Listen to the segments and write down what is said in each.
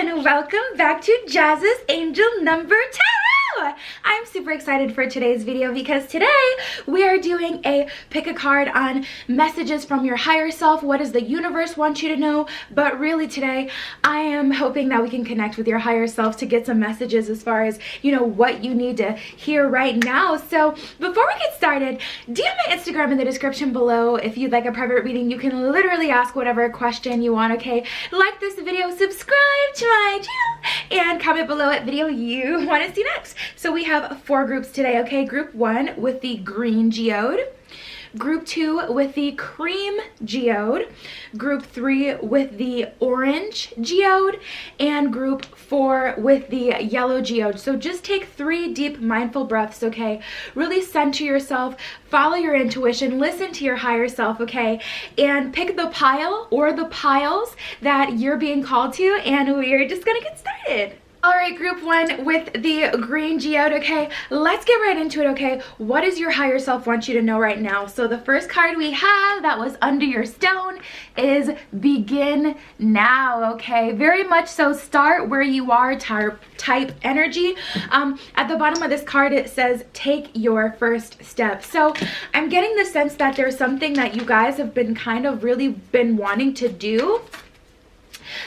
and welcome back to Jazz's Angel Number Tarot. I'm super excited for today's video because today we are doing a pick a card on messages from your higher self. What does the universe want you to know? But really today I am hoping that we can connect with your higher self to get some messages as far as, you know, what you need to hear right now. So before we get started, DM my Instagram in the description below. If you'd like a private reading, you can literally ask whatever question you want, okay? Like this video, subscribe to my channel, and comment below what video you want to see next. So we have 4 groups today, okay? Group 1 with the green geode, Group 2 with the cream geode, Group 3 with the orange geode, and Group 4 with the yellow geode. So just take 3 deep mindful breaths, okay? Really center yourself, follow your intuition, listen to your higher self, okay? And pick the pile or the piles that you're being called to, and we're just gonna get started. All right, group 1 with the green geode, okay? Let's get right into it, okay? What does your higher self want you to know right now? So the first card we have that was under your stone is begin now, okay? Very much so start where you are type energy. At the bottom of this card, it says take your first step. So I'm getting the sense that there's something that you guys have been kind of really been wanting to do.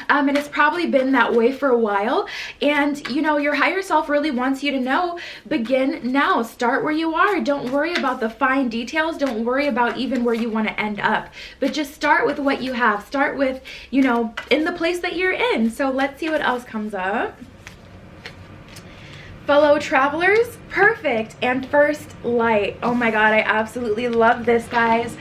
And it's probably been that way for a while, and you know, your higher self really wants you to know, begin now. Start where you are. Don't worry about the fine details. Don't worry about even where you want to end up, but just start with what you have. Start with, you know, in the place that you're in. So let's see what else comes up. Fellow travelers, perfect, and first light. Oh my god, I absolutely love this, guys.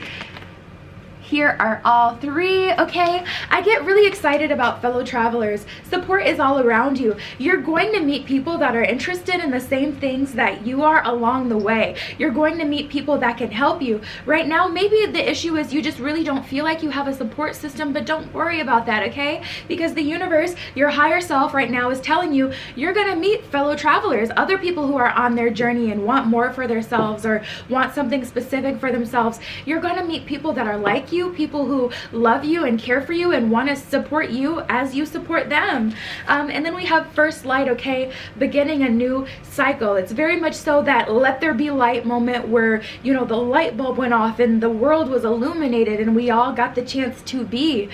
Here are all 3, okay? I get really excited about fellow travelers. Support is all around you. You're going to meet people that are interested in the same things that you are along the way. You're going to meet people that can help you. Right now, maybe the issue is you just really don't feel like you have a support system, but don't worry about that, okay? Because the universe, your higher self right now is telling you you're gonna meet fellow travelers, other people who are on their journey and want more for themselves or want something specific for themselves. You're gonna meet people that are like you, people who love you and care for you and want to support you as you support them. And then we have first light, okay? Beginning a new cycle. It's very much so that let there be light moment where, you know, the light bulb went off and the world was illuminated and we all got the chance to be.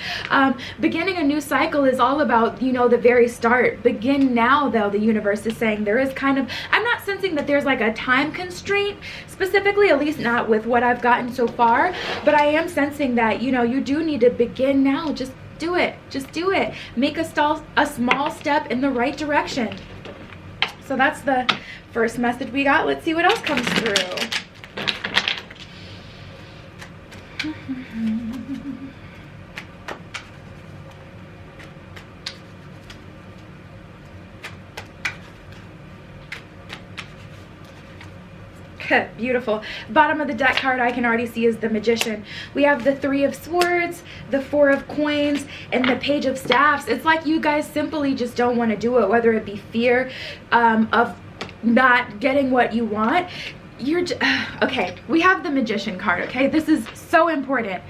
Beginning a new cycle is all about, you know, the very start. Begin now, though, the universe is saying. There is kind of, I'm not sensing that there's like a time constraint specifically, at least not with what I've gotten so far, but I am sensing that, you know, you do need to begin now. Just do it. Just do it. Make a small step in the right direction. So that's the first message we got. Let's see what else comes through. Beautiful. Bottom of the deck card I can already see is the Magician. We have the 3 of Swords, the 4 of Coins, and the Page of Staffs. It's like you guys simply just don't want to do it, whether it be fear of not getting what you want. Okay, we have the Magician card, okay? This is so important.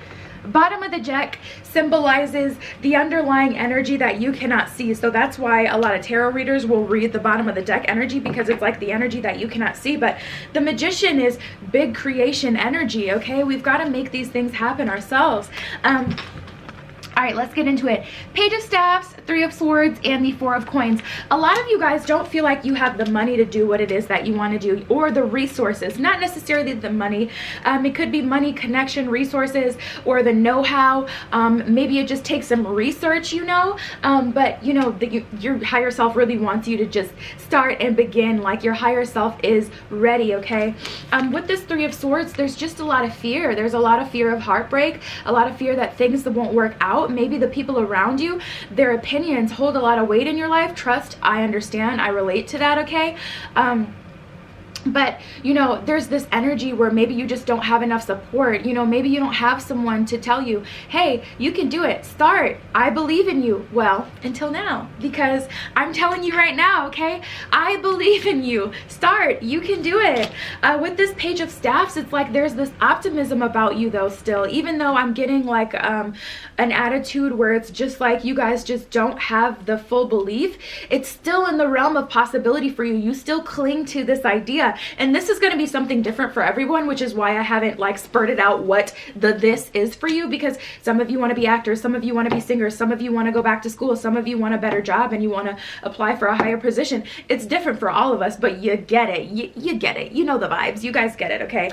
Bottom of the deck symbolizes the underlying energy that you cannot see. So that's why a lot of tarot readers will read the bottom of the deck energy, because it's like the energy that you cannot see. But the Magician is big creation energy, okay? We've got to make these things happen ourselves. All right, let's get into it. Page of Staffs, 3 of Swords, and the 4 of Coins. A lot of you guys don't feel like you have the money to do what it is that you want to do, or the resources. Not necessarily the money. It could be money, connection, resources, or the know-how. Maybe it just takes some research, you know. But, you know, your higher self really wants you to just start and begin. Like your higher self is ready, okay? With this 3 of Swords, there's just a lot of fear. There's a lot of fear of heartbreak, a lot of fear that things won't work out. Maybe the people around you, their opinions hold a lot of weight in your life. Trust, I understand, I relate to that, okay? But, you know, there's this energy where maybe you just don't have enough support. You know, maybe you don't have someone to tell you, hey, you can do it. Start. I believe in you. Well, until now, because I'm telling you right now, okay? I believe in you. Start. You can do it. With this Page of Staffs, it's like there's this optimism about you though still, even though I'm getting like an attitude where it's just like you guys just don't have the full belief. It's still in the realm of possibility for you. You still cling to this idea. And this is going to be something different for everyone, which is why I haven't like spurted out what this is for you, because some of you want to be actors, some of you want to be singers, some of you want to go back to school, some of you want a better job and you want to apply for a higher position. It's different for all of us, but you get it. You get it. You know the vibes. You guys get it, okay?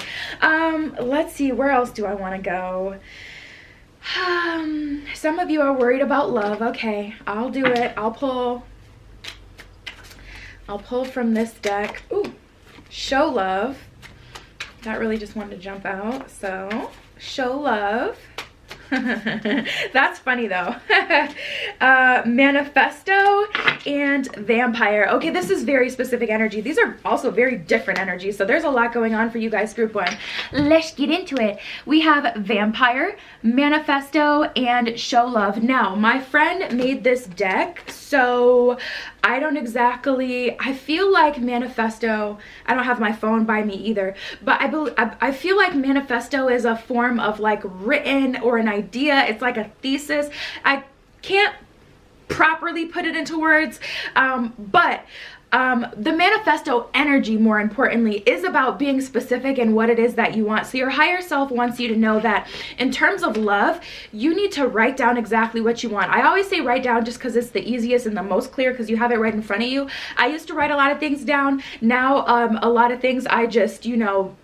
Let's see, where else do I want to go? Some of you are worried about love. Okay, I'll do it. I'll pull from this deck. Ooh. Show love. That really just wanted to jump out. So, show love. That's funny though. Manifesto and vampire. Okay, this is very specific energy. These are also very different energies. So there's a lot going on for you guys, group one. Let's get into it. We have vampire, manifesto, and show love. Now, my friend made this deck, so I don't exactly, I feel like manifesto, I don't have my phone by me either, but I feel like manifesto is a form of like written or an idea. It's like a thesis. I can't properly put it into words, but the manifesto energy, more importantly, is about being specific in what it is that you want. So your higher self wants you to know that in terms of love, you need to write down exactly what you want. I always say write down just because it's the easiest and the most clear, because you have it right in front of you. I used to write a lot of things down. Now, a lot of things I just, you know,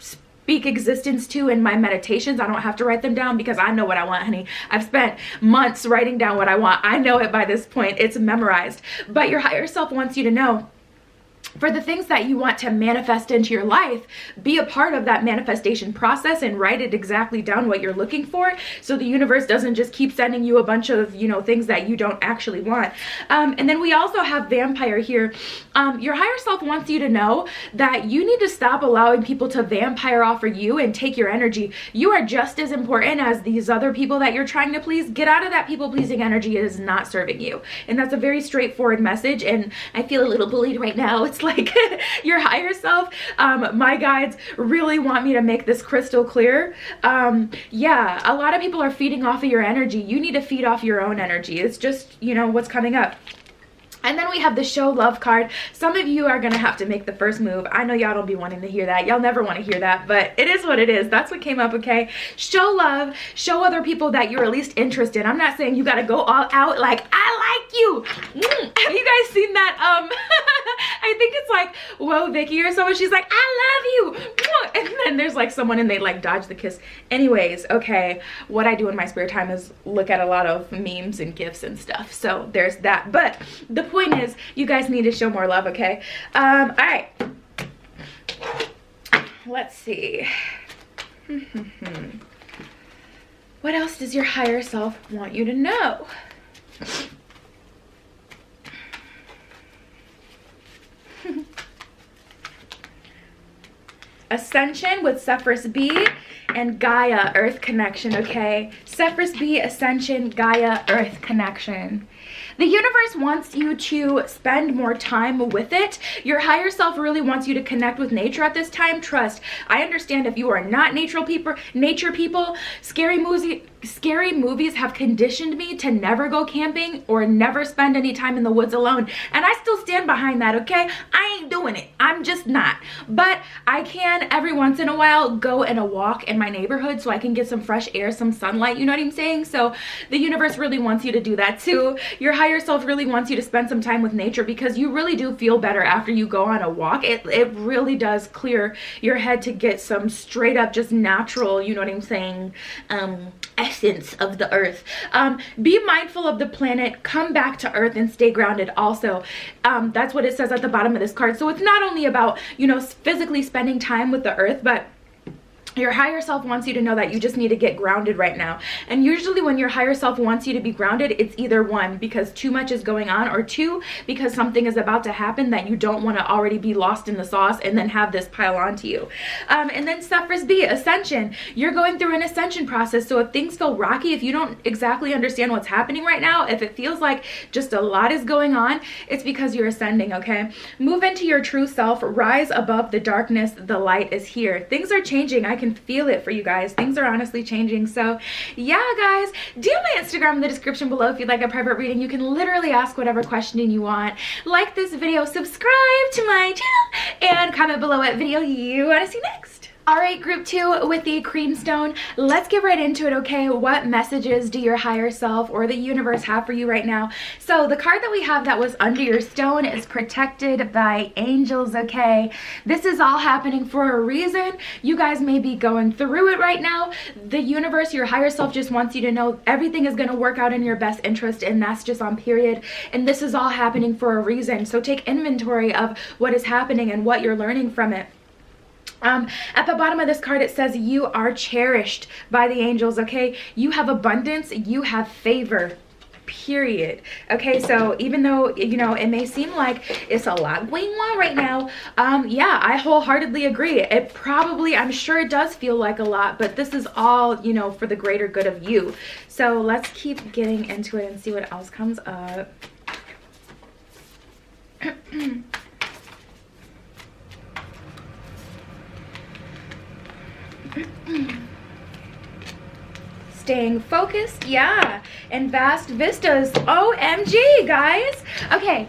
speak existence to in my meditations. I don't have to write them down because I know what I want, honey. I've spent months writing down what I want. I know it by this point. It's memorized. But your higher self wants you to know, for the things that you want to manifest into your life, be a part of that manifestation process and write it exactly down what you're looking for, so the universe doesn't just keep sending you a bunch of, you know, things that you don't actually want. And then we also have vampire here. Your higher self wants you to know that you need to stop allowing people to vampire off of you and take your energy. You are just as important as these other people that you're trying to please. Get out of that people-pleasing energy. It is not serving you. And that's a very straightforward message, and I feel a little bullied right now. It's like your higher self, my guides really want me to make this crystal clear. Yeah, a lot of people are feeding off of your energy. You need to feed off your own energy. It's just, you know, what's coming up. And then we have the show love card. Some of you are going to have to make the first move. I know y'all don't be wanting to hear that. Y'all never want to hear that, but it is what it is. That's what came up, okay? Show love. Show other people that you're at least interested. I'm not saying you got to go all out like, I like you. Have you guys seen that? I think it's like, whoa, Vicky or someone. She's like, I love you. And then there's like someone and they like dodge the kiss. Anyways, okay. What I do in my spare time is look at a lot of memes and GIFs and stuff. So there's that. But the point is, you guys need to show more love, okay? All right. Let's see. What else does your higher self want you to know? Ascension with Cephras B and Gaia Earth connection, okay? Cephras B, Ascension, Gaia Earth connection. The universe wants you to spend more time with it. Your higher self really wants you to connect with nature at this time. Trust. I understand if you are not nature people, scary movies have conditioned me to never go camping or never spend any time in the woods alone. And I still stand behind that, okay? I ain't doing it. I'm just not. But I can every once in a while go in a walk in my neighborhood so I can get some fresh air, some sunlight, you know what I'm saying? So the universe really wants you to do that too. Your higher self really wants you to spend some time with nature because you really do feel better after you go on a walk. It really does clear your head to get some straight up just natural, you know what I'm saying, essence of the earth. Be mindful of the planet, come back to earth and stay grounded also. That's what it says at the bottom of this card. So it's not only about, you know, physically spending time with the earth, but Your higher self wants you to know that you just need to get grounded right now. And usually when your higher self wants you to be grounded, it's either one, because too much is going on, or two, because something is about to happen that you don't want to already be lost in the sauce and then have this pile onto you. And then step first B, ascension. You're going through an ascension process. So if things feel rocky, if you don't exactly understand what's happening right now, if it feels like just a lot is going on, it's because you're ascending, okay? Move into your true self, rise above the darkness, the light is here. Things are changing. I can feel it for you guys. Things are honestly changing. So yeah, guys, do my Instagram in the description below if you'd like a private reading. You can literally ask whatever question you want. Like this video, subscribe to my channel, and comment below what video you want to see next. All right, group 2 with the creamstone. Let's get right into it, okay? What messages do your higher self or the universe have for you right now? So the card that we have that was under your stone is protected by angels, okay? This is all happening for a reason. You guys may be going through it right now. The universe, your higher self, just wants you to know everything is going to work out in your best interest, and that's just on period. And this is all happening for a reason. So take inventory of what is happening and what you're learning from it. At the bottom of this card, it says you are cherished by the angels, okay? You have abundance, you have favor, period. Okay, so even though, you know, it may seem like it's a lot going on right now, yeah, I wholeheartedly agree. It probably, I'm sure it does feel like a lot, but this is all, you know, for the greater good of you. So let's keep getting into it and see what else comes up. Staying focused, yeah, and vast vistas. OMG, guys. Okay,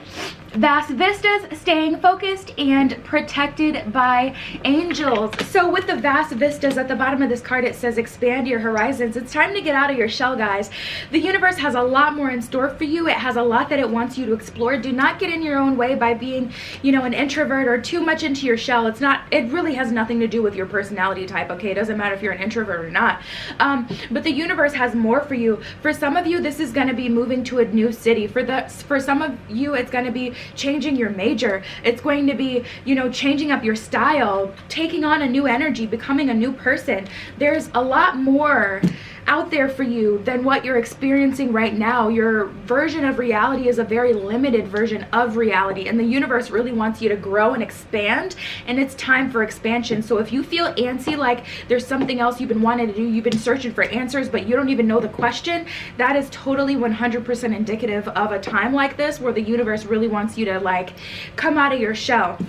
vast vistas, staying focused, and protected by angels. So with the vast vistas at the bottom of this card, it says expand your horizons. It's time to get out of your shell, guys. The universe has a lot more in store for you. It has a lot that it wants you to explore. Do not get in your own way by being, you know, an introvert or too much into your shell. It's not, it really has nothing to do with your personality type, okay? It doesn't matter if you're an introvert or not. But the universe has more for you. For some of you, this is going to be moving to a new city. For some of you, it's going to be changing your major. It's going to be, you know, changing up your style, taking on a new energy, becoming a new person. There's a lot more out there for you than what you're experiencing right now. Your version of reality is a very limited version of reality, and the universe really wants you to grow and expand, and it's time for expansion. So if you feel antsy, like there's something else you've been wanting to do, you've been searching for answers, but you don't even know the question, that is totally 100% indicative of a time like this where the universe really wants you to like come out of your shell.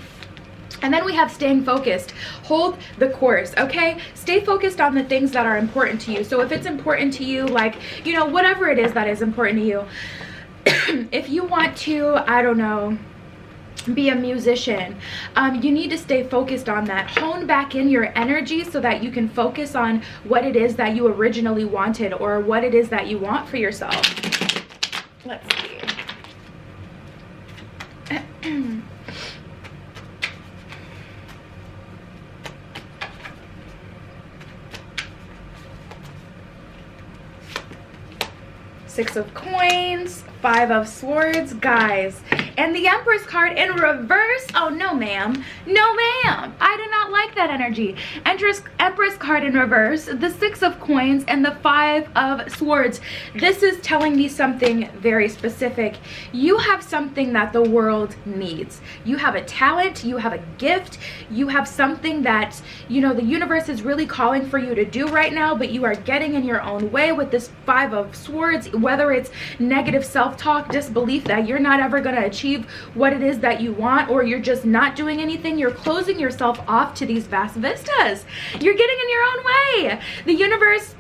And then we have staying focused. Hold the course, okay? Stay focused on the things that are important to you. So if it's important to you, like, you know, whatever it is that is important to you, if you want to, I don't know, be a musician, you need to stay focused on that. Hone back in your energy so that you can focus on what it is that you originally wanted, or what it is that you want for yourself. Let's see. Six of Coins, Five of Swords, guys. And the Empress card in reverse. Oh, no, ma'am. No, ma'am. I do not like that energy. Empress card in reverse, the Six of Coins, and the Five of Swords. This is telling me something very specific. You have something that the world needs. You have a talent. You have a gift. You have something that, you know, the universe is really calling for you to do right now, but you are getting in your own way with this Five of Swords, whether it's negative self-talk, disbelief that you're not ever going to achieve what it is that you want, or you're just not doing anything. You're closing yourself off to these vast vistas. You're getting in your own way. The universe,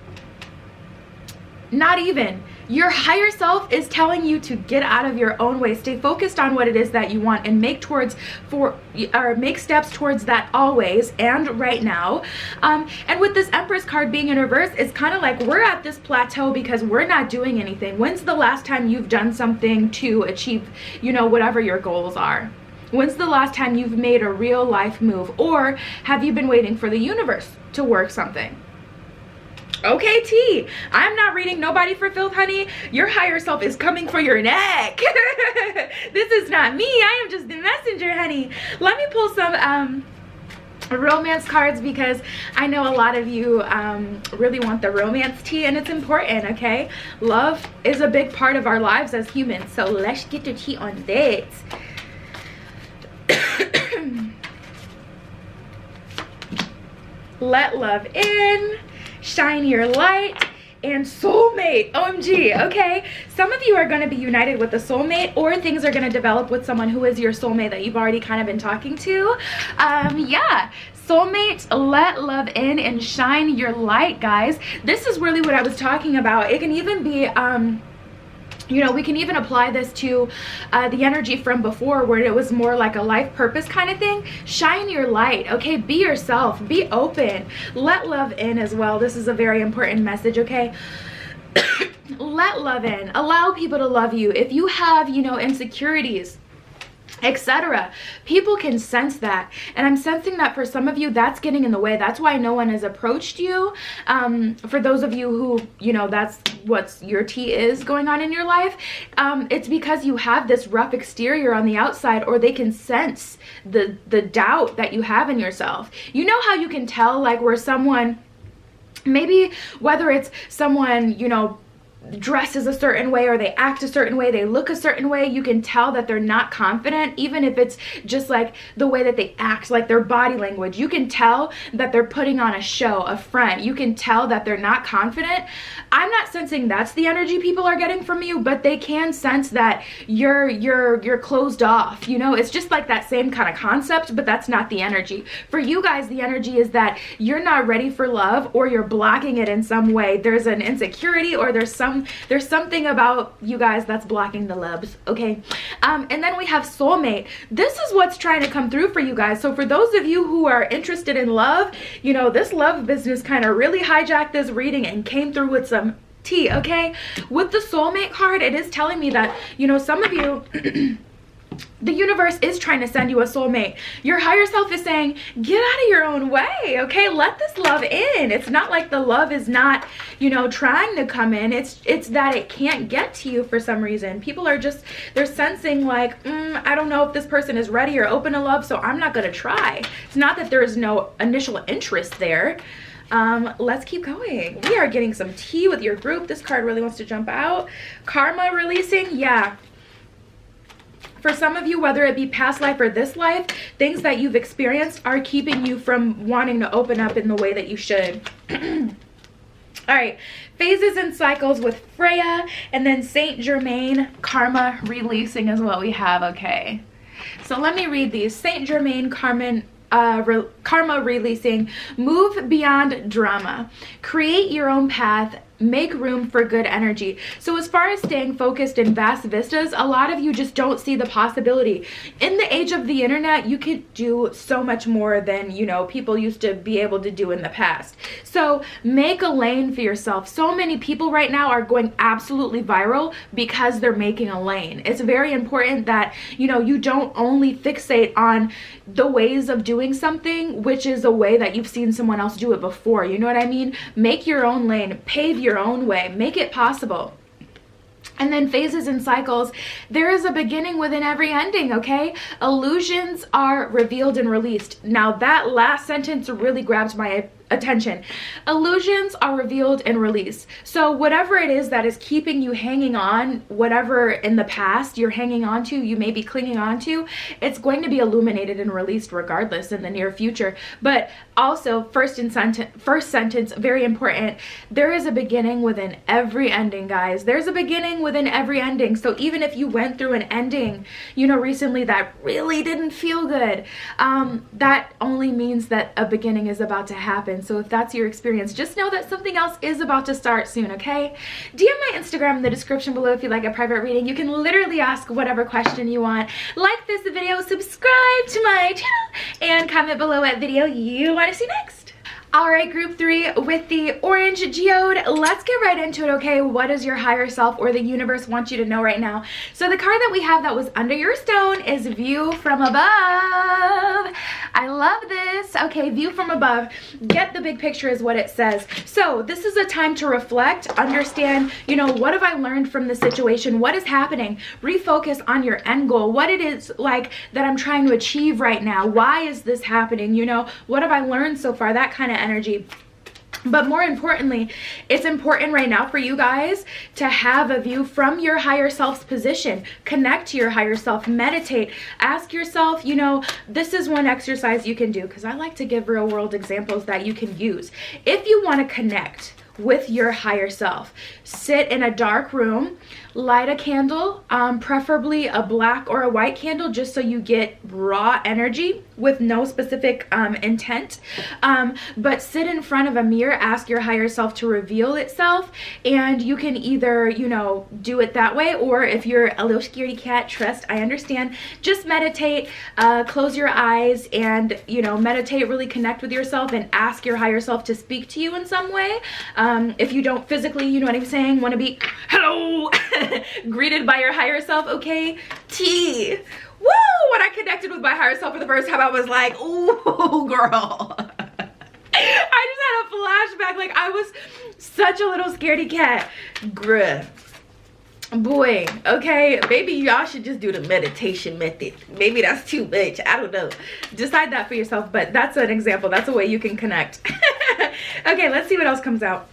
not even. Your higher self is telling you to get out of your own way. Stay focused on what it is that you want, and make steps towards that always and right now. And with this Empress card being in reverse, it's kind of like we're at this plateau because we're not doing anything. When's the last time you've done something to achieve, you know, whatever your goals are? When's the last time you've made a real life move? Or have you been waiting for the universe to work something? Okay, T, I'm not reading nobody for filth, honey. Your higher self is coming for your neck. This is not me. I am just the messenger, honey. Let me pull some romance cards because I know a lot of you really want the romance tea, and it's important, okay? Love is a big part of our lives as humans, so let's get the tea on that. Let love in, shine your light, and soulmate. OMG. Okay, some of you are going to be united with a soulmate, or things are going to develop with someone who is your soulmate that you've already kind of been talking to. Yeah, soulmate, let love in and shine your light, guys. This is really what I was talking about. It can even be you know, we can even apply this to the energy from before, where it was more like a life purpose kind of thing. Shine your light, okay? Be yourself, be open, let love in as well. This is a very important message, okay? Let love in, allow people to love you. If you have, you know, insecurities, etc., people can sense that, and I'm sensing that for some of you that's getting in the way. That's why no one has approached you. For those of you who, you know, that's what's your tea is going on in your life, it's because you have this rough exterior on the outside, or they can sense the doubt that you have in yourself. You know how you can tell, like, where someone, maybe whether it's someone, you know, dresses a certain way, or they act a certain way, they look a certain way, you can tell that they're not confident, even if it's just like the way that they act, like their body language. You can tell that they're putting on a show, a front. You can tell that they're not confident. I'm not sensing that's the energy people are getting from you, but they can sense that you're closed off. You know, it's just like that same kind of concept, but that's not the energy. For you guys, the energy is that you're not ready for love, or you're blocking it in some way. There's an insecurity, or there's something about you guys that's blocking the loves, okay? And then we have soulmate. This is what's trying to come through for you guys. So for those of you who are interested in love, you know, this love business kind of really hijacked this reading and came through with some tea, okay? With the soulmate card, it is telling me that, you know, some of you the universe is trying to send you a soulmate. Your higher self is saying, get out of your own way, okay? Let this love in. It's not like the love is not, you know, trying to come in. It's that it can't get to you for some reason. People are just, they're sensing like, I don't know if this person is ready or open to love, so I'm not gonna try. It's not that there is no initial interest there. Let's keep going. We are getting some tea with your group. This card really wants to jump out. Karma releasing, yeah. For some of you, whether it be past life or this life, things that you've experienced are keeping you from wanting to open up in the way that you should. All right, phases and cycles with Freya, and then Saint Germain, karma releasing is what we have, okay? So let me read these. Saint Germain, karma releasing, move beyond drama, create your own path, make room for good energy. So as far as staying focused in vast vistas, a lot of you just don't see the possibility. In the age of the internet, you could do so much more than, you know, people used to be able to do in the past. So make a lane for yourself. So many people right now are going absolutely viral because they're making a lane. It's very important that, you know, you don't only fixate on the ways of doing something, which is a way that you've seen someone else do it before. You know what I mean? Make your own lane, pave your own way, make it possible. And then phases and cycles, there is a beginning within every ending, okay? Illusions are revealed and released. Now that last sentence really grabs my attention. Illusions are revealed and released. So whatever it is that is keeping you hanging on, whatever in the past you're hanging on to, you may be clinging on to, it's going to be illuminated and released regardless in the near future. But also, first sentence, very important, there is a beginning within every ending, guys. There's a beginning within every ending. So even if you went through an ending, you know, recently that really didn't feel good, that only means that a beginning is about to happen. So if that's your experience, just know that something else is about to start soon, okay? DM my Instagram in the description below if you'd like a private reading. You can literally ask whatever question you want. Like this video, subscribe to my channel, and comment below what video you want to see next. All right, group 3 with the orange geode. Let's get right into it, okay? What does your higher self or the universe want you to know right now? So the card that we have that was under your stone is View from Above. I love this. Okay, View from Above. Get the big picture is what it says. So this is a time to reflect, understand, you know, what have I learned from the situation? What is happening? Refocus on your end goal. What it is like that I'm trying to achieve right now. Why is this happening? You know, what have I learned so far? That kind of energy. But more importantly, it's important right now for you guys to have a view from your higher self's position. Connect to your higher self, meditate, ask yourself, you know, this is one exercise you can do, because I like to give real world examples that you can use. If you want to connect with your higher self, sit in a dark room, light a candle, preferably a black or a white candle, just so you get raw energy with no specific intent. But sit in front of a mirror, ask your higher self to reveal itself, and you can either, you know, do it that way, or if you're a little scaredy cat, trust, I understand, just meditate, close your eyes and, you know, meditate, really connect with yourself and ask your higher self to speak to you in some way. If you don't physically, you know what I'm saying, want to be, hello, greeted by your higher self, okay? T. Woo! When I connected with my higher self for the first time, I was like, ooh, girl. I just had a flashback. Like, I was such a little scaredy cat. Bruh. Boy, okay, maybe y'all should just do the meditation method. Maybe that's too much. I don't know. Decide that for yourself, but that's an example. That's a way you can connect. Okay, let's see what else comes out.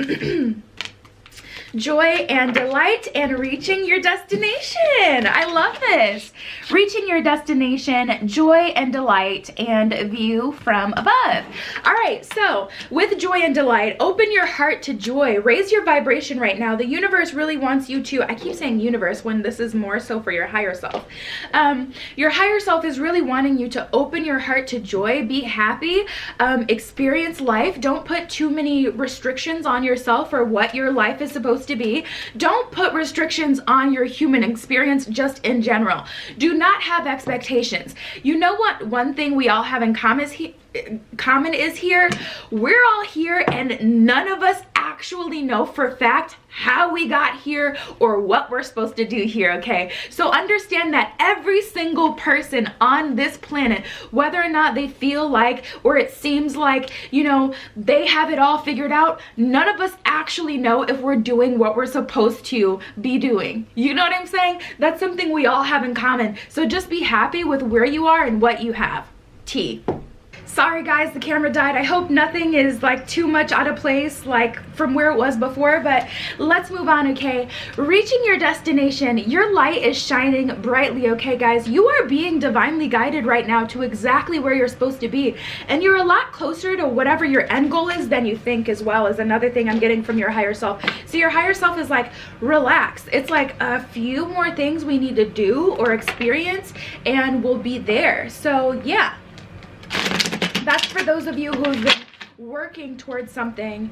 Joy and delight and reaching your destination. I love this. Reaching your destination, joy and delight, and view from above. All right, so with joy and delight, open your heart to joy. Raise your vibration right now. The universe really wants you to, I keep saying universe when this is more so for your higher self. Your higher self is really wanting you to open your heart to joy, be happy, experience life. Don't put too many restrictions on yourself or what your life is supposed to be. Don't put restrictions on your human experience just in general. Do not have expectations. You know what one thing we all have in common is here? We're all here and none of us actually know for a fact how we got here or what we're supposed to do here, okay? So understand that every single person on this planet, whether or not they feel like or it seems like, you know, they have it all figured out, none of us actually know if we're doing what we're supposed to be doing. You know what I'm saying? That's something we all have in common. So just be happy with where you are and what you have. T. Sorry guys, the camera died. I hope nothing is like too much out of place like from where it was before, but let's move on, okay? Reaching your destination, your light is shining brightly, okay guys? You are being divinely guided right now to exactly where you're supposed to be, and you're a lot closer to whatever your end goal is than you think as well, is another thing I'm getting from your higher self. So your higher self is like, relax. It's like a few more things we need to do or experience and we'll be there. So yeah. That's for those of you who have been working towards something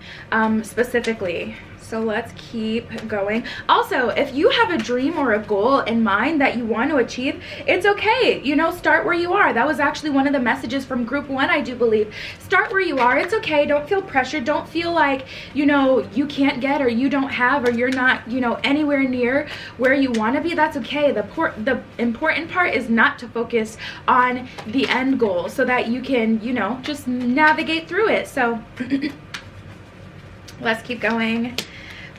specifically. So let's keep going. Also, if you have a dream or a goal in mind that you want to achieve, it's okay. You know, start where you are. That was actually one of the messages from group 1, I do believe. Start where you are. It's okay. Don't feel pressure. Don't feel like, you know, you can't get or you don't have or you're not, you know, anywhere near where you want to be. That's okay. The important part is not to focus on the end goal so that you can, you know, just navigate through it. So let's keep going.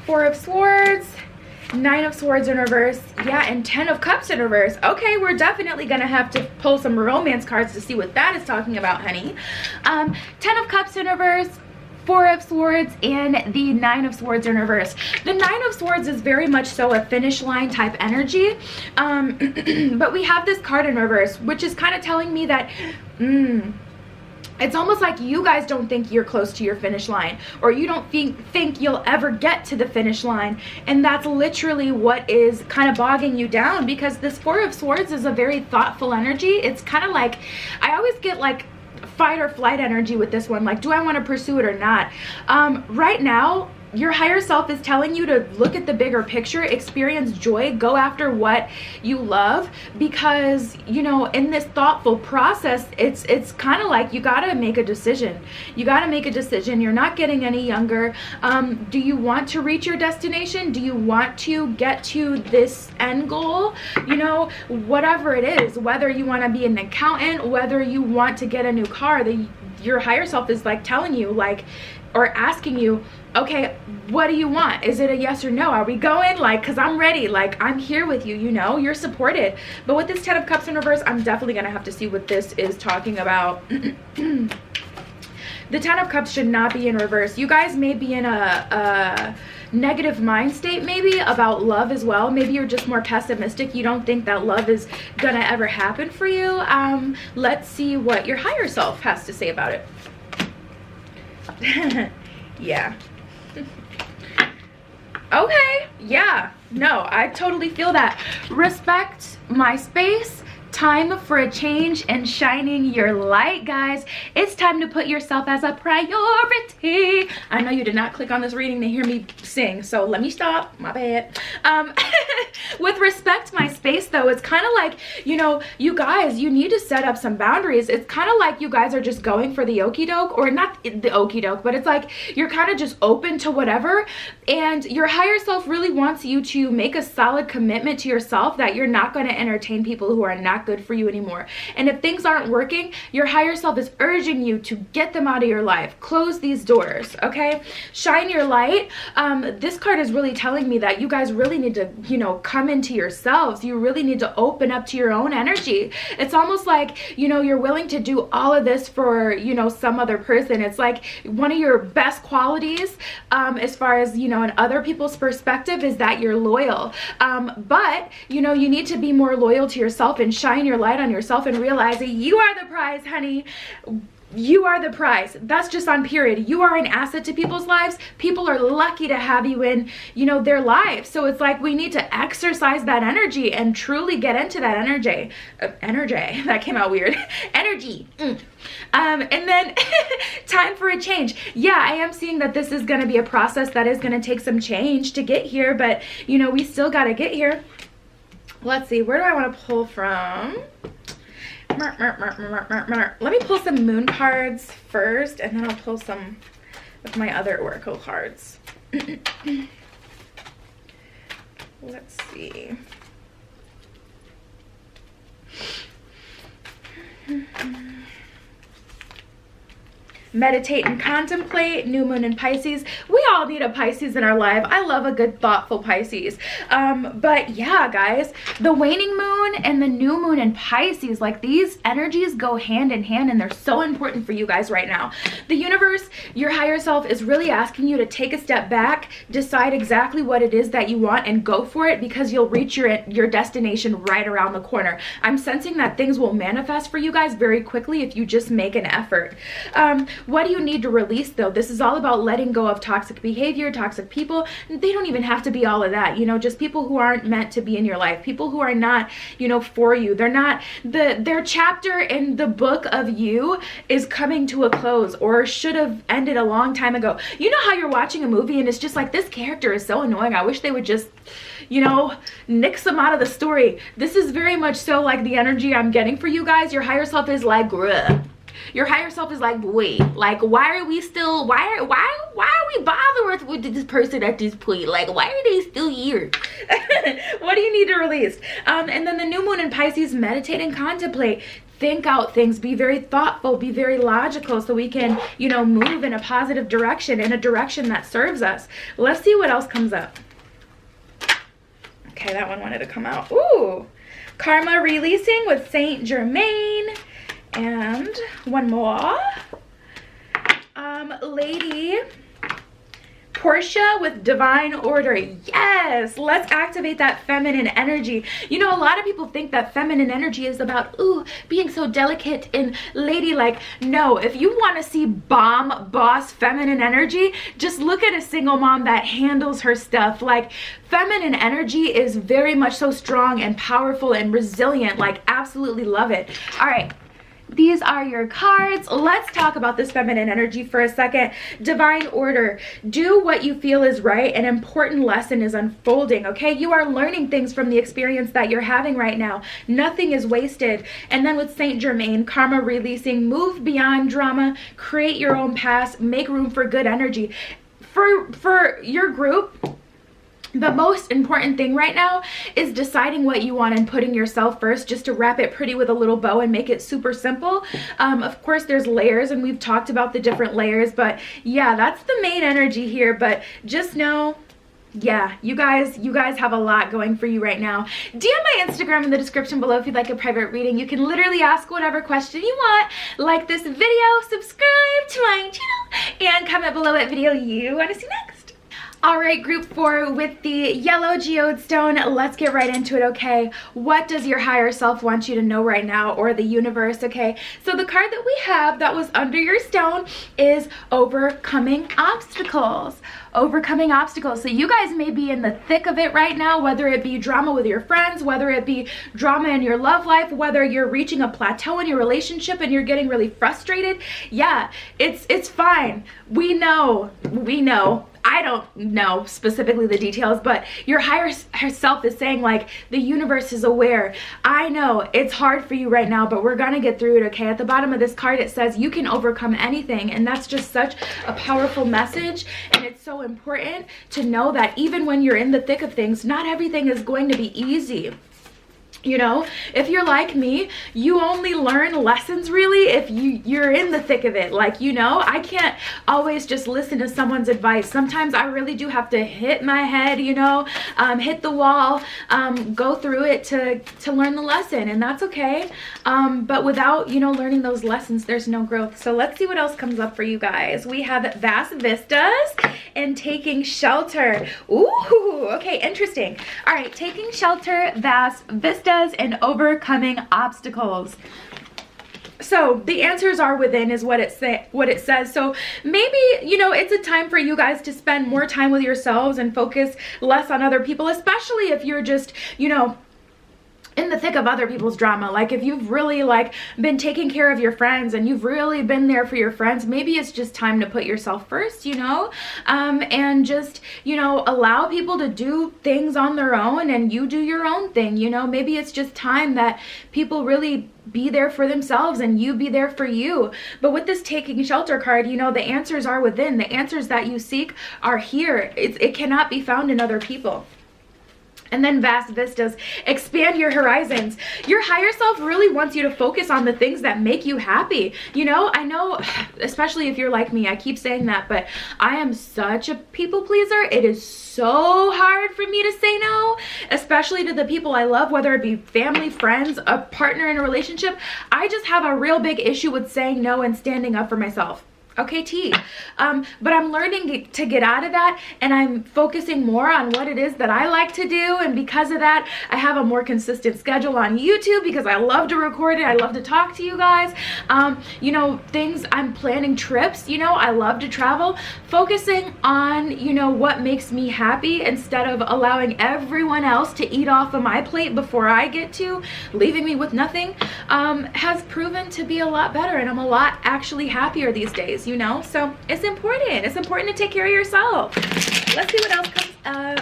4 of Swords, 9 of Swords in reverse, yeah, and 10 of Cups in reverse. Okay, we're definitely gonna have to pull some romance cards to see what that is talking about, honey. 10 of Cups in reverse, 4 of Swords, and the 9 of Swords in reverse. The 9 of Swords is very much so a finish line type energy, but we have this card in reverse, which is kind of telling me that, it's almost like you guys don't think you're close to your finish line, or you don't think you'll ever get to the finish line, and that's literally what is kind of bogging you down, because this 4 of Swords is a very thoughtful energy. It's kind of like, I always get like fight or flight energy with this one, like, do I want to pursue it or not? Right now your higher self is telling you to look at the bigger picture, experience joy, go after what you love, because, you know, in this thoughtful process, it's kind of like you got to make a decision. You got to make a decision. You're not getting any younger. Do you want to reach your destination? Do you want to get to this end goal? You know, whatever it is, whether you want to be an accountant, whether you want to get a new car, your higher self is like telling you, like, or asking you, okay, what do you want? Is it a yes or no? Are we going? Like, because I'm ready. Like, I'm here with you, you know, you're supported. But with this 10 of Cups in reverse, I'm definitely going to have to see what this is talking about. The 10 of Cups should not be in reverse. You guys may be in a negative mind state maybe about love as well. Maybe you're just more pessimistic. You don't think that love is gonna ever happen for you. Let's see what your higher self has to say about it. Yeah. Okay, yeah, no, I totally feel that. Respect my space. Time for a change and shining your light, guys. It's time to put yourself as a priority. I know you did not click on this reading to hear me sing, so let me stop. My bad. With respect my space, though, it's kind of like, you know, you guys, you need to set up some boundaries. It's kind of like you guys are just going for the okie doke, or not the okie doke, but it's like you're kind of just open to whatever, and your higher self really wants you to make a solid commitment to yourself that you're not going to entertain people who are not good for you anymore. And if things aren't working, your higher self is urging you to get them out of your life. Close these doors, okay? Shine your light. This card is really telling me that you guys really need to, you know, come into yourselves. You really need to open up to your own energy. It's almost like, you know, you're willing to do all of this for, you know, some other person. It's like one of your best qualities, as far as, you know, in other people's perspective, is that you're loyal. But, you know, you need to be more loyal to yourself and shine your light on yourself and realize that you are the prize, honey. You are the prize. That's just on period. You are an asset to people's lives. People are lucky to have you in, you know, their lives. So it's like we need to exercise that energy and truly get into that energy. Energy. That came out weird. Energy. And then time for a change. Yeah, I am seeing that this is going to be a process that is going to take some change to get here, but, you know, we still got to get here. Let's see, where do I want to pull from? Let me pull some moon cards first, and then I'll pull some of my other oracle cards. Let's see. Meditate and contemplate, new moon in Pisces. We all need a Pisces in our life. I love a good thoughtful Pisces. But yeah, guys, the waning moon and the new moon in Pisces, like these energies go hand in hand, and they're so important for you guys right now. The universe, your higher self, is really asking you to take a step back, decide exactly what it is that you want, and go for it, because you'll reach your destination right around the corner. I'm sensing that things will manifest for you guys very quickly if you just make an effort. What do you need to release, though? This is all about letting go of toxic behavior, toxic people. They don't even have to be all of that, you know, just people who aren't meant to be in your life, people who are not, you know, for you. They're not, their chapter in the book of you is coming to a close, or should have ended a long time ago. You know how you're watching a movie and it's just like, this character is so annoying. I wish they would just, you know, nix them out of the story. This is very much so like the energy I'm getting for you guys. Your higher self is like, bruh. Your higher self is like, wait, like, why are we still, why are we bothering with this person at this point? Like, why are they still here? What do you need to release? And then the new moon in Pisces, meditate and contemplate. Think out things, be very thoughtful, be very logical, so we can, you know, move in a positive direction, in a direction that serves us. Let's see what else comes up. Okay, that one wanted to come out. Ooh, karma releasing with Saint Germain. And one more. Lady Portia with divine order. Yes, let's activate that feminine energy. You know, a lot of people think that feminine energy is about, ooh, being so delicate and ladylike. No, if you want to see bomb boss feminine energy, just look at a single mom that handles her stuff. Like, feminine energy is very much so strong and powerful and resilient. Like, absolutely love it. All right. These are your cards. Let's talk about this feminine energy for a second. Divine order. Do what you feel is right. An important lesson is unfolding, okay? You are learning things from the experience that you're having right now. Nothing is wasted. And then with Saint Germain, karma releasing, move beyond drama, create your own path, make room for good energy. For your group, the most important thing right now is deciding what you want and putting yourself first, just to wrap it pretty with a little bow and make it super simple. Of course, there's layers, and we've talked about the different layers, but yeah, that's the main energy here. But just know, yeah, you guys have a lot going for you right now. DM my Instagram in the description below if you'd like a private reading. You can literally ask whatever question you want. Like this video, subscribe to my channel, and comment below what video you want to see next. All right, group 4 with the yellow geode stone. Let's get right into it, okay? What does your higher self want you to know right now, or the universe, okay? So the card that we have that was under your stone is overcoming obstacles. Overcoming obstacles. So you guys may be in the thick of it right now, whether it be drama with your friends, whether it be drama in your love life, whether you're reaching a plateau in your relationship and you're getting really frustrated. Yeah, it's fine. We know. I don't know specifically the details, but your higher self is saying, like, the universe is aware. I know it's hard for you right now, but we're gonna get through it, okay? At the bottom of this card, it says you can overcome anything, and that's just such a powerful message. And it's so important to know that even when you're in the thick of things, not everything is going to be easy. You know, if you're like me, you only learn lessons really if you're in the thick of it. Like, you know, I can't always just listen to someone's advice. Sometimes I really do have to hit my head, you know, hit the wall, go through it to learn the lesson, and that's okay. But without, you know, learning those lessons, there's no growth. So let's see what else comes up for you guys. We have vast vistas and taking shelter. Ooh, okay, interesting. All right, taking shelter, vast vistas, and overcoming obstacles. So the answers are within is what it says. So maybe, you know, it's a time for you guys to spend more time with yourselves and focus less on other people, especially if you're just, you know, in the thick of other people's drama. Like, if you've really like been taking care of your friends and you've really been there for your friends, maybe it's just time to put yourself first, you know, and just, you know, allow people to do things on their own and you do your own thing. You know, maybe it's just time that people really be there for themselves and you be there for you. But with this taking shelter card, you know, the answers are within. The answers that you seek are here. It cannot be found in other people. And then vast vistas, expand your horizons. Your higher self really wants you to focus on the things that make you happy. You know, I know, especially if you're like me, I keep saying that, but I am such a people pleaser. It is so hard for me to say no, especially to the people I love, whether it be family, friends, a partner in a relationship. I just have a real big issue with saying no and standing up for myself. Okay, T. But I'm learning to get out of that, and I'm focusing more on what it is that I like to do. And because of that, I have a more consistent schedule on YouTube because I love to record it. I love to talk to you guys. You know, I'm planning trips. You know, I love to travel. Focusing on, you know, what makes me happy instead of allowing everyone else to eat off of my plate before I get to, leaving me with nothing, has proven to be a lot better. And I'm a lot actually happier these days. You know, so it's important to take care of yourself. Let's see what else comes up.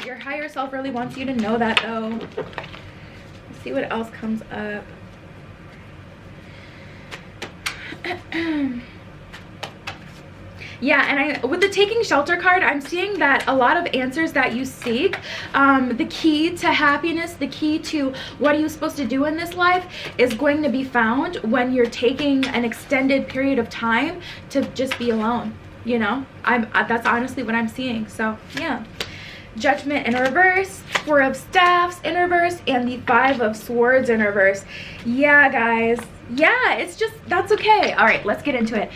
Your higher self really wants you to know that, though. Let's see what else comes up. Yeah, and with the taking shelter card, I'm seeing that a lot of answers that you seek, the key to happiness, the key to what are you supposed to do in this life is going to be found when you're taking an extended period of time to just be alone. You know, that's honestly what I'm seeing. So yeah, Judgment in reverse, Four of Staffs in reverse, and the Five of Swords in reverse. Yeah, guys. yeah, it's just, that's okay. All right, let's get into it.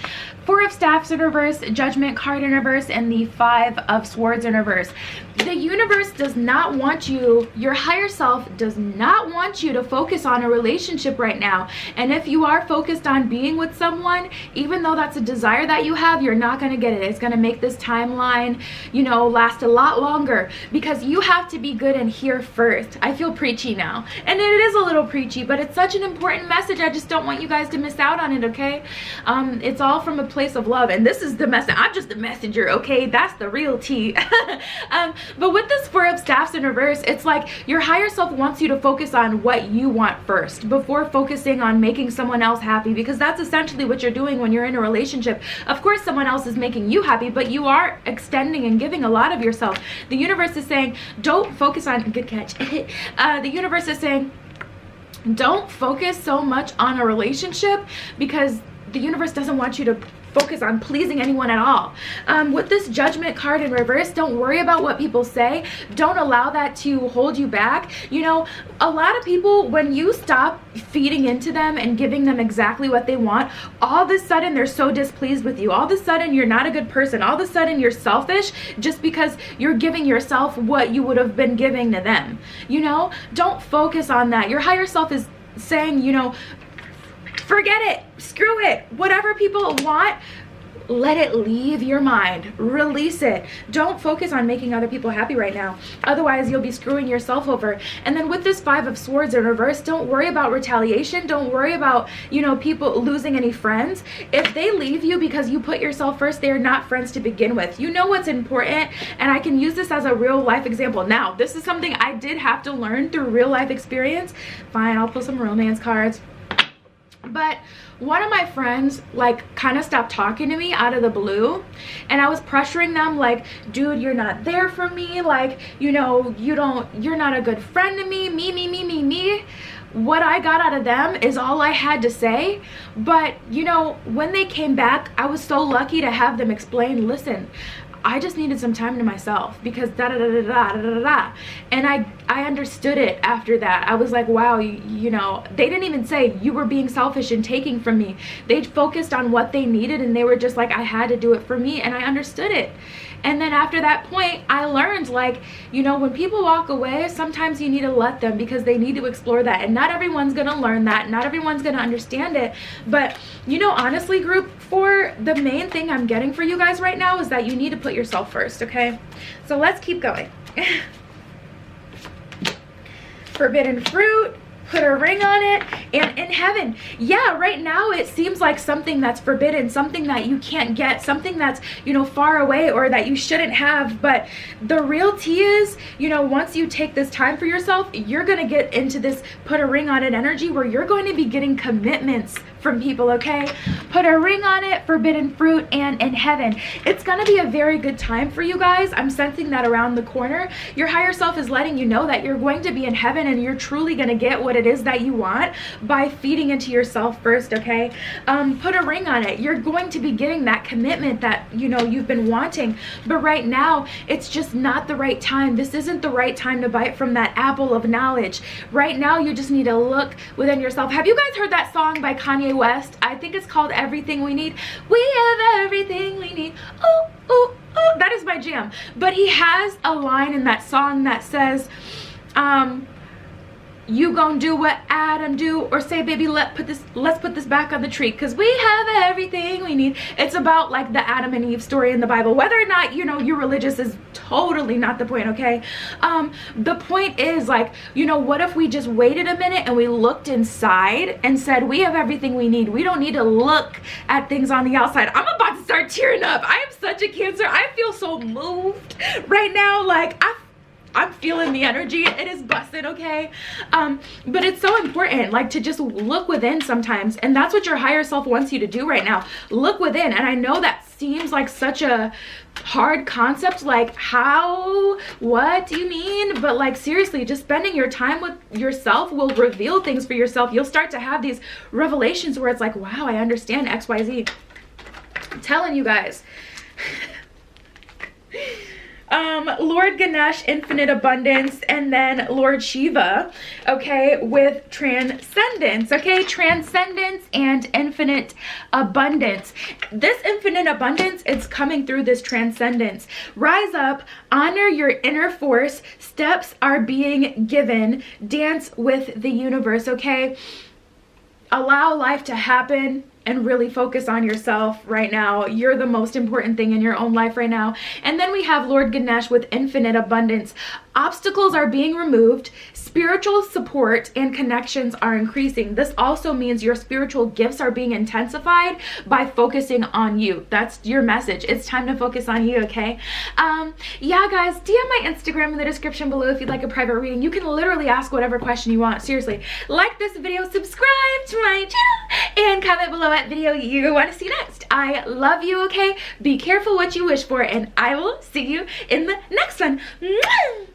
Four of Staffs in reverse, Judgment card in reverse, and the Five of Swords in reverse. The universe does not want you, your higher self does not want you to focus on a relationship right now. And if you are focused on being with someone, even though that's a desire that you have, you're not going to get it. It's going to make this timeline, you know, last a lot longer, because you have to be good and here first. I feel preachy now, and it is a little preachy, but it's such an important message. I just don't want you guys to miss out on it, okay? It's all from a place of love, and this is the message. I'm just the messenger, okay? That's the real tea. But with this Four of Staffs in reverse, it's like your higher self wants you to focus on what you want first before focusing on making someone else happy, because that's essentially what you're doing when you're in a relationship. Of course someone else is making you happy, but you are extending and giving a lot of yourself. The universe is saying, don't focus on, good catch. The universe is saying, don't focus so much on a relationship, because the universe doesn't want you to focus on pleasing anyone at all. With this Judgment card in reverse, don't worry about what people say. Don't allow that to hold you back. You know, a lot of people, when you stop feeding into them and giving them exactly what they want, all of a sudden they're so displeased with you. All of a sudden you're not a good person. All of a sudden you're selfish just because you're giving yourself what you would have been giving to them. You know, don't focus on that. Your higher self is saying, you know, forget it, screw it, whatever people want, let it leave your mind, release it. Don't focus on making other people happy right now, otherwise you'll be screwing yourself over. And then with this Five of Swords in reverse, don't worry about retaliation. Don't worry about, you know, people losing any friends. If they leave you because you put yourself first, they are not friends to begin with. You know what's important, and I can use this as a real life example. Now, this is something I did have to learn through real life experience. Fine, I'll pull some romance cards. But one of my friends like kind of stopped talking to me out of the blue, and I was pressuring them like, dude, you're not there for me, like, you know, you're not a good friend to me, me. What I got out of them is all I had to say. But you know, when they came back, I was so lucky to have them explain, listen, I just needed some time to myself because da da da da da da da da. And I understood it after that. I was like, wow, you know, they didn't even say you were being selfish and taking from me. They focused on what they needed, and they were just like, I had to do it for me, and I understood it. And then after that point, I learned, like, you know, when people walk away, sometimes you need to let them, because they need to explore that. And not everyone's gonna learn that. Not everyone's gonna understand it. But, you know, honestly, group 4, the main thing I'm getting for you guys right now is that you need to put yourself first, okay? So let's keep going. Forbidden fruit. Put a ring on it, and in heaven, yeah, right now it seems like something that's forbidden, something that you can't get, something that's, you know, far away or that you shouldn't have. But the real tea is, you know, once you take this time for yourself, you're gonna get into this put a ring on it energy where you're going to be getting commitments from people, okay? Put a ring on it, forbidden fruit, and in heaven. It's gonna be a very good time for you guys. I'm sensing that around the corner. Your higher self is letting you know that you're going to be in heaven, and you're truly gonna get what it is that you want by feeding into yourself first, okay? Put a ring on it. You're going to be getting that commitment that, you know, you've been wanting, but right now it's just not the right time. This isn't the right time to bite from that apple of knowledge. Right now you just need to look within yourself. Have you guys heard that song by Kanye West? I think it's called Everything We Need. We have everything we need. Oh, oh, oh. That is my jam. But he has a line in that song that says, you gonna do what Adam do, or say, baby, let's put this back on the tree, because we have everything we need. It's about like the Adam and Eve story in the Bible. Whether or not, you know, you're religious is totally not the point, okay? The point is, like, you know, what if we just waited a minute and we looked inside and said, we have everything we need. We don't need to look at things on the outside. I'm about to start tearing up. I am such a Cancer. I feel so moved right now. Like, I'm feeling the energy. It is busted, okay? But it's so important, like, to just look within sometimes. And that's what your higher self wants you to do right now. Look within. And I know that seems like such a hard concept, like, how, what do you mean? But like, seriously, just spending your time with yourself will reveal things for yourself. You'll start to have these revelations where it's like, wow, I understand XYZ. I'm telling you guys. Lord Ganesh, infinite abundance, and then Lord Shiva, okay, with transcendence, okay, transcendence and infinite abundance. This infinite abundance, it's coming through this transcendence. Rise up, honor your inner force, steps are being given, dance with the universe, okay? Allow life to happen and really focus on yourself right now. You're the most important thing in your own life right now. And then we have Lord Ganesh with infinite abundance. Obstacles are being removed, spiritual support and connections are increasing. This also means your spiritual gifts are being intensified by focusing on you. That's your message. It's time to focus on you, okay? Yeah, guys, DM my Instagram in the description below if you'd like a private reading. You can literally ask whatever question you want. Seriously, like this video, subscribe to my channel, and comment below what video you want to see next. I love you, okay? Be careful what you wish for, and I will see you in the next one. Mwah!